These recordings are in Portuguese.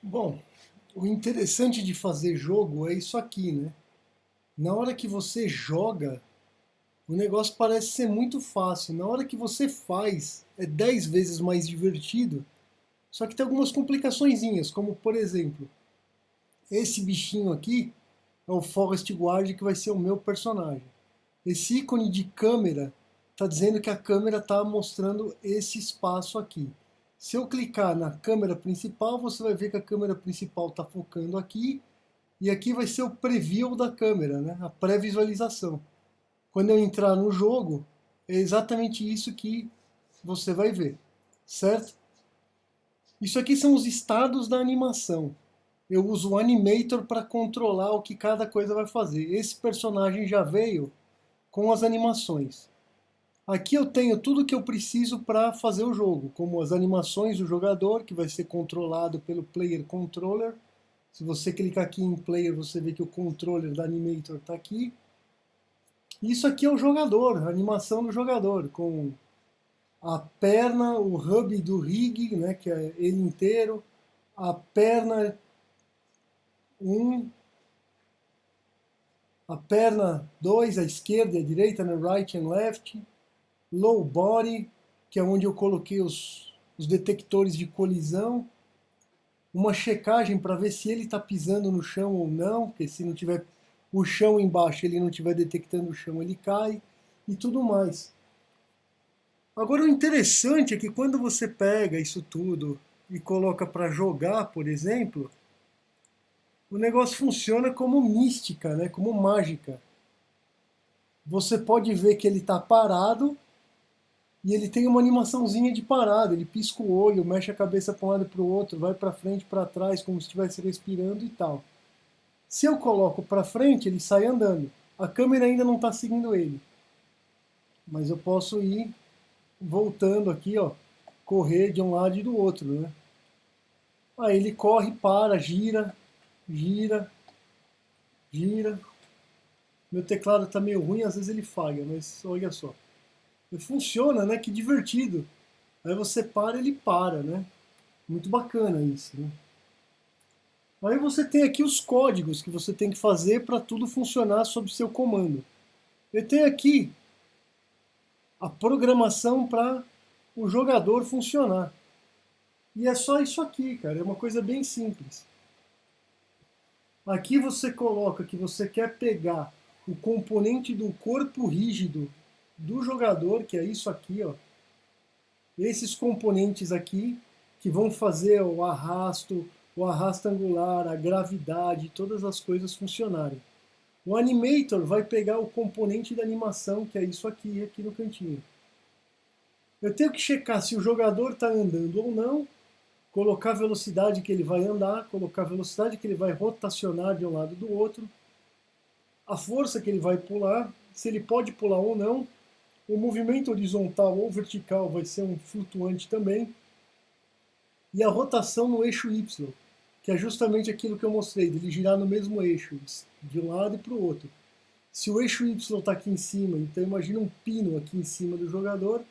Bom, o interessante de fazer jogo é isso aqui, né? Na hora que você joga, o negócio parece ser muito fácil. Na hora que você faz, é 10 vezes mais divertido. Só que tem algumas complicaçõezinhas, como por exemplo, esse bichinho aqui é o Forest Guard que vai ser o meu personagem. Esse ícone de câmera está dizendo que a câmera está mostrando esse espaço aqui. Se eu clicar na câmera principal, você vai ver que a câmera principal está focando aqui. E aqui vai ser o preview da câmera, né? A pré-visualização. Quando eu entrar no jogo, é exatamente isso que você vai ver, certo? Isso aqui são os estados da animação. Eu uso o Animator para controlar o que cada coisa vai fazer. Esse personagem já veio com as animações. Aqui eu tenho tudo que eu preciso para fazer o jogo, como as animações do jogador, que vai ser controlado pelo Player Controller. Se você clicar aqui em Player, você vê que o controller da Animator está aqui. Isso aqui é o jogador, a animação do jogador, com a perna, o hub do rig, né, que é ele inteiro, a perna um, a perna 2, a esquerda e a direita, né, right and left, low body, que é onde eu coloquei os detectores de colisão, uma checagem para ver se ele está pisando no chão ou não, porque se não tiver o chão embaixo, ele não estiver detectando o chão, ele cai, e tudo mais. Agora o interessante é que quando você pega isso tudo e coloca para jogar, por exemplo, o negócio funciona como mística, né? Como mágica. Você pode ver que ele está parado e ele tem uma animaçãozinha de parada. Ele pisca o olho, mexe a cabeça para um lado e para o outro, vai para frente, para trás, como se estivesse respirando e tal. Se eu coloco para frente, ele sai andando. A câmera ainda não está seguindo ele, mas eu posso ir voltando aqui, ó, correr de um lado e do outro, né? Aí ele corre, para, gira, gira, gira. Meu teclado está meio ruim, às vezes ele falha, mas olha só. E funciona, né? Que divertido. Aí você para, ele para, né? Muito bacana isso, né? Aí você tem aqui os códigos que você tem que fazer para tudo funcionar sob seu comando. Eu tenho aqui a programação para o jogador funcionar. E é só isso aqui, cara. É uma coisa bem simples. Aqui você coloca que você quer pegar o componente do corpo rígido do jogador, que é isso aqui, ó. Esses componentes aqui que vão fazer o arrasto angular, a gravidade, todas as coisas funcionarem. O Animator vai pegar o componente da animação, que é isso aqui, aqui no cantinho. Eu tenho que checar se o jogador está andando ou não, colocar a velocidade que ele vai andar, colocar a velocidade que ele vai rotacionar de um lado do outro, a força que ele vai pular, se ele pode pular ou não, o movimento horizontal ou vertical vai ser um flutuante também, e a rotação no eixo Y, que é justamente aquilo que eu mostrei, dele girar no mesmo eixo, de um lado e para o outro. Se o eixo Y está aqui em cima, então imagina um pino aqui em cima do jogador,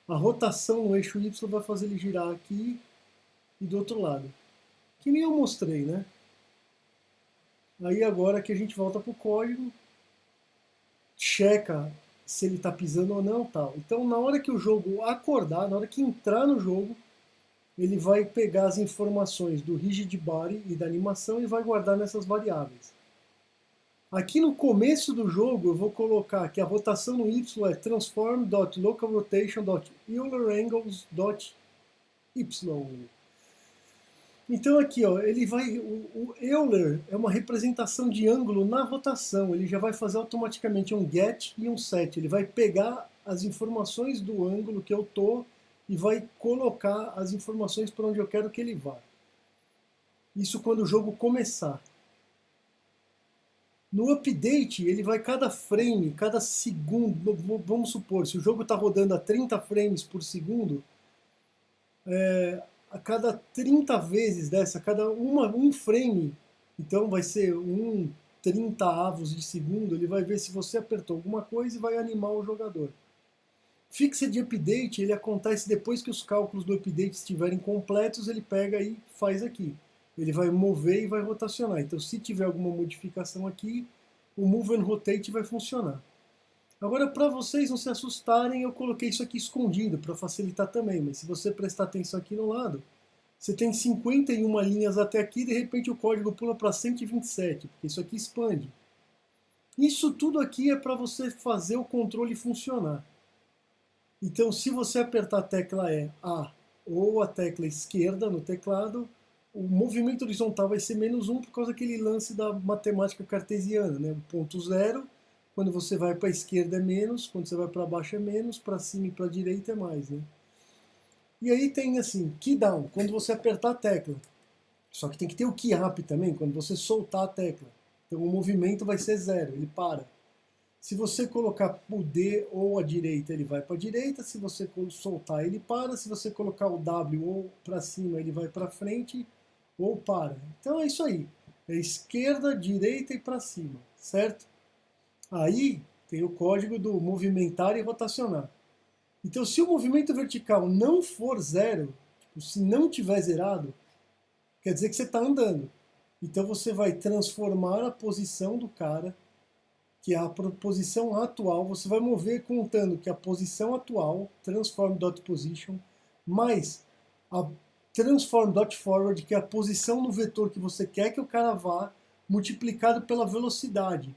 a rotação no eixo Y vai fazer ele girar aqui e do outro lado. Que nem eu mostrei, né? Aí agora que a gente volta para o código, checa se ele está pisando ou não, tal. Então na hora que o jogo acordar, na hora que entrar no jogo, ele vai pegar as informações do rigid body e da animação e vai guardar nessas variáveis. Aqui no começo do jogo eu vou colocar que a rotação no y é transform.localrotation.eulerangles.y. Então aqui, ó, ele vai, o Euler é uma representação de ângulo na rotação. Ele já vai fazer automaticamente um get e um set. Ele vai pegar as informações do ângulo que eu tô e vai colocar as informações para onde eu quero que ele vá. Isso quando o jogo começar. No update, ele vai cada frame, cada segundo. Vamos supor, se o jogo está rodando a 30 frames por segundo, a cada 30 vezes dessa, um frame, então vai ser um 30 avos de segundo, ele vai ver se você apertou alguma coisa e vai animar o jogador. Fixed Update, ele acontece depois que os cálculos do update estiverem completos, ele pega e faz aqui. ele vai mover e vai rotacionar. Então, se tiver alguma modificação aqui, o Move and Rotate vai funcionar. Agora, para vocês não se assustarem, eu coloquei isso aqui escondido para facilitar também, mas se você prestar atenção aqui no lado, você tem 51 linhas até aqui, de repente o código pula para 127, porque isso aqui expande. Isso tudo aqui é para você fazer o controle funcionar. Então, se você apertar a tecla A ou a tecla esquerda no teclado, o movimento horizontal vai ser -1 por causa daquele lance da matemática cartesiana, né? O ponto zero, quando você vai para a esquerda é menos, quando você vai para baixo é menos, para cima e para a direita é mais, né? E aí tem assim, key down, quando você apertar a tecla. Só que tem que ter o key up também, quando você soltar a tecla. Então o movimento vai ser 0, ele para. Se você colocar o D ou a direita, ele vai para a direita. Se você soltar, ele para. Se você colocar o W ou para cima, ele vai para frente ou para. Então é isso aí. É esquerda, direita e para cima, certo? Aí tem o código do movimentar e rotacionar. Então, se o movimento vertical não for 0, se não tiver zerado, quer dizer que você está andando. Então você vai transformar a posição do cara, que é a posição atual, você vai mover contando que a posição atual, transform.position, mais a transform.forward, que é a posição no vetor que você quer que o cara vá, multiplicado pela velocidade,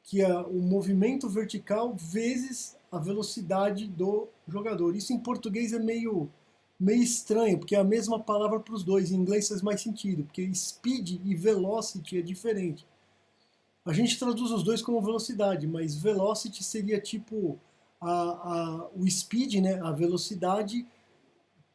que é o movimento vertical vezes a velocidade do jogador. Isso em português é meio estranho, porque é a mesma palavra para os dois. Em inglês faz mais sentido, porque speed e velocity é diferente. A gente traduz os dois como velocidade, mas velocity seria tipo o speed, né, a velocidade,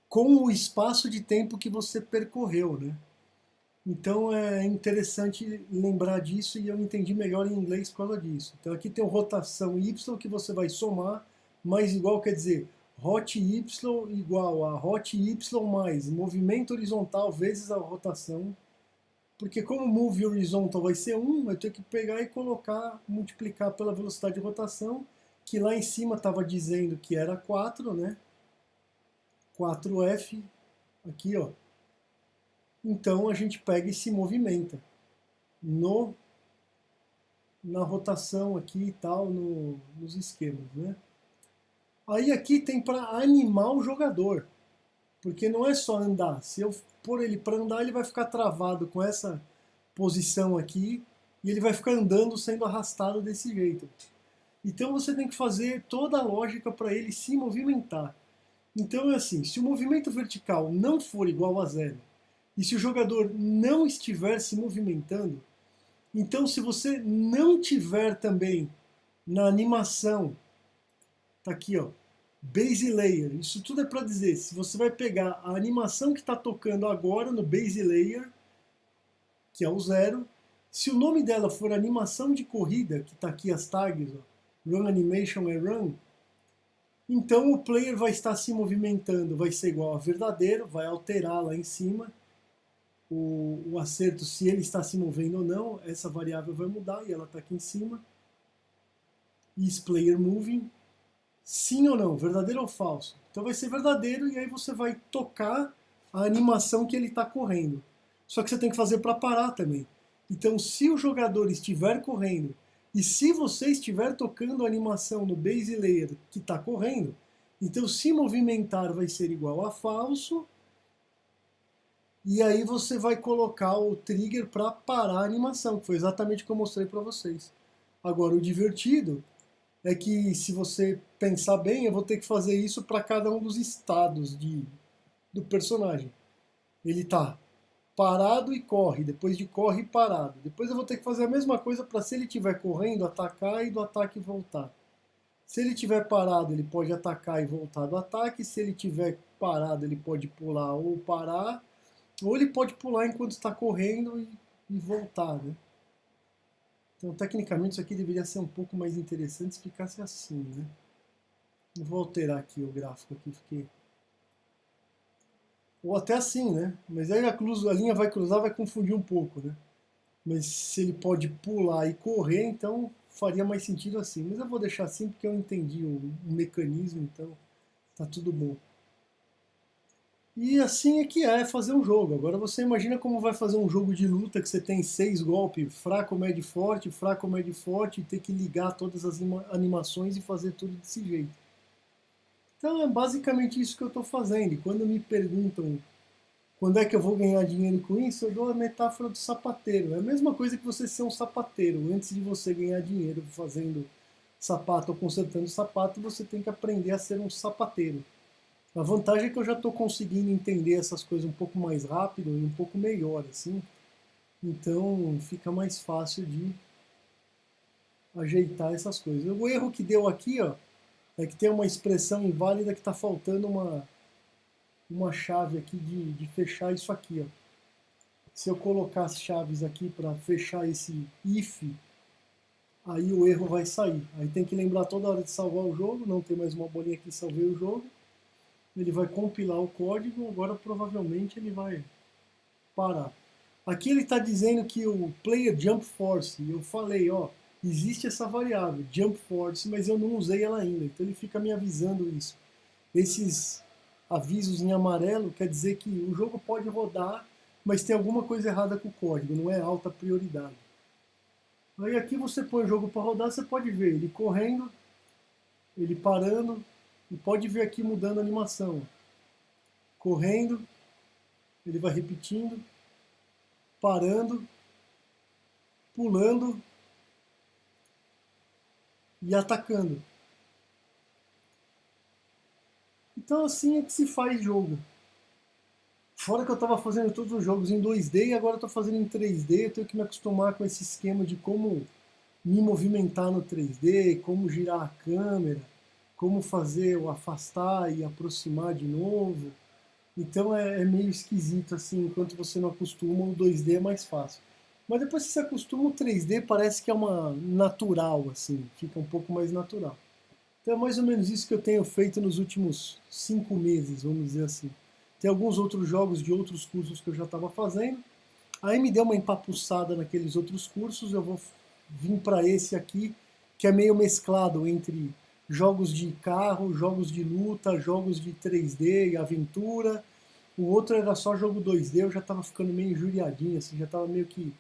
com o espaço de tempo que você percorreu, né? Então é interessante lembrar disso e eu entendi melhor em inglês por causa disso. Então aqui tem o rotação y que você vai somar, mais igual quer dizer hot y igual a hot y mais movimento horizontal vezes a rotação. Porque como move horizontal vai ser 1, eu tenho que pegar e colocar, multiplicar pela velocidade de rotação, que lá em cima estava dizendo que era 4, né? 4F, aqui ó. Então a gente pega e se movimenta na rotação aqui e tal, nos esquemas, né? Aí aqui tem para animar o jogador, porque não é só andar. Se eu pôr ele para andar, ele vai ficar travado com essa posição aqui e ele vai ficar andando sendo arrastado desse jeito. Então você tem que fazer toda a lógica para ele se movimentar. Então é assim, se o movimento vertical não for igual a 0 e se o jogador não estiver se movimentando, então se você não tiver também na animação, tá aqui ó, base layer, isso tudo é para dizer, se você vai pegar a animação que está tocando agora no base layer, que é o 0, se o nome dela for animação de corrida, que está aqui as tags, ó, run animation é run, então o player vai estar se movimentando, vai ser igual a verdadeiro, vai alterar lá em cima o acerto, se ele está se movendo ou não, essa variável vai mudar e ela está aqui em cima. Is player moving? Sim ou não, verdadeiro ou falso? Então vai ser verdadeiro e aí você vai tocar a animação que ele está correndo. Só que você tem que fazer para parar também. Então se o jogador estiver correndo e se você estiver tocando a animação no base layer que está correndo, então se movimentar vai ser igual a falso. E aí você vai colocar o trigger para parar a animação, que foi exatamente o que eu mostrei para vocês. Agora, o divertido é que, se você pensar bem, eu vou ter que fazer isso para cada um dos estados do personagem. Ele está parado e corre, depois de corre e parado. Depois eu vou ter que fazer a mesma coisa para, se ele estiver correndo, atacar e do ataque voltar. Se ele estiver parado, ele pode atacar e voltar do ataque. Se ele estiver parado, ele pode pular ou parar. Ou ele pode pular enquanto está correndo e voltar, né? Então, tecnicamente, isso aqui deveria ser um pouco mais interessante se ficasse assim, né? Eu vou alterar aqui o gráfico aqui, fiquei... Ou até assim, né? Mas aí a linha vai cruzar, vai confundir um pouco, né? Mas se ele pode pular e correr, então faria mais sentido assim. Mas eu vou deixar assim porque eu entendi o mecanismo, então tá tudo bom. E assim é que é fazer um jogo. Agora você imagina como vai fazer um jogo de luta que você tem 6 golpes, fraco, médio, forte, e ter que ligar todas as animações e fazer tudo desse jeito. Então é basicamente isso que eu estou fazendo. E quando me perguntam quando é que eu vou ganhar dinheiro com isso, eu dou a metáfora do sapateiro. É a mesma coisa que você ser um sapateiro. Antes de você ganhar dinheiro fazendo sapato ou consertando sapato, você tem que aprender a ser um sapateiro. A vantagem é que eu já estou conseguindo entender essas coisas um pouco mais rápido e um pouco melhor, assim. Então fica mais fácil de ajeitar essas coisas. O erro que deu aqui, ó, é que tem uma expressão inválida que está faltando uma chave aqui de fechar isso aqui, ó. Se eu colocar as chaves aqui para fechar esse if, aí o erro vai sair. Aí tem que lembrar toda hora de salvar o jogo, não tem mais uma bolinha aqui, salvei o jogo. Ele vai compilar o código, agora provavelmente ele vai parar. Aqui ele está dizendo que o player jump force, eu falei, ó, existe essa variável, jump force, mas eu não usei ela ainda, então ele fica me avisando isso. Esses avisos em amarelo quer dizer que o jogo pode rodar, mas tem alguma coisa errada com o código, não é alta prioridade. Aí aqui você põe o jogo para rodar, você pode ver ele correndo, ele parando, e pode ver aqui mudando a animação. Correndo, ele vai repetindo, parando, pulando e atacando. Então assim é que se faz jogo. Fora que eu estava fazendo todos os jogos em 2D e agora eu estou fazendo em 3D, eu tenho que me acostumar com esse esquema de como me movimentar no 3D, como girar a câmera, como fazer o afastar e aproximar de novo. Então é meio esquisito assim, enquanto você não acostuma, o 2D é mais fácil. Mas depois que você acostuma, o 3D parece que é uma natural, assim, fica um pouco mais natural. Então é mais ou menos isso que eu tenho feito nos últimos 5 meses, vamos dizer assim. Tem alguns outros jogos de outros cursos que eu já estava fazendo. Aí me deu uma empapuçada naqueles outros cursos, eu vou vir para esse aqui, que é meio mesclado entre jogos de carro, jogos de luta, jogos de 3D e aventura. O outro era só jogo 2D, eu já estava ficando meio injuriadinho, assim, já estava meio que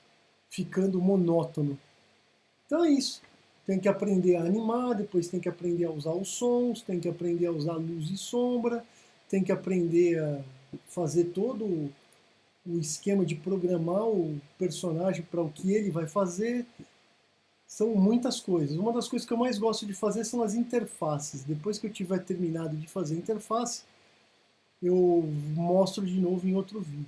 ficando monótono. Então é isso. Tem que aprender a animar, depois tem que aprender a usar os sons, tem que aprender a usar luz e sombra, tem que aprender a fazer todo o esquema de programar o personagem para o que ele vai fazer. São muitas coisas. Uma das coisas que eu mais gosto de fazer são as interfaces. Depois que eu tiver terminado de fazer a interface, eu mostro de novo em outro vídeo.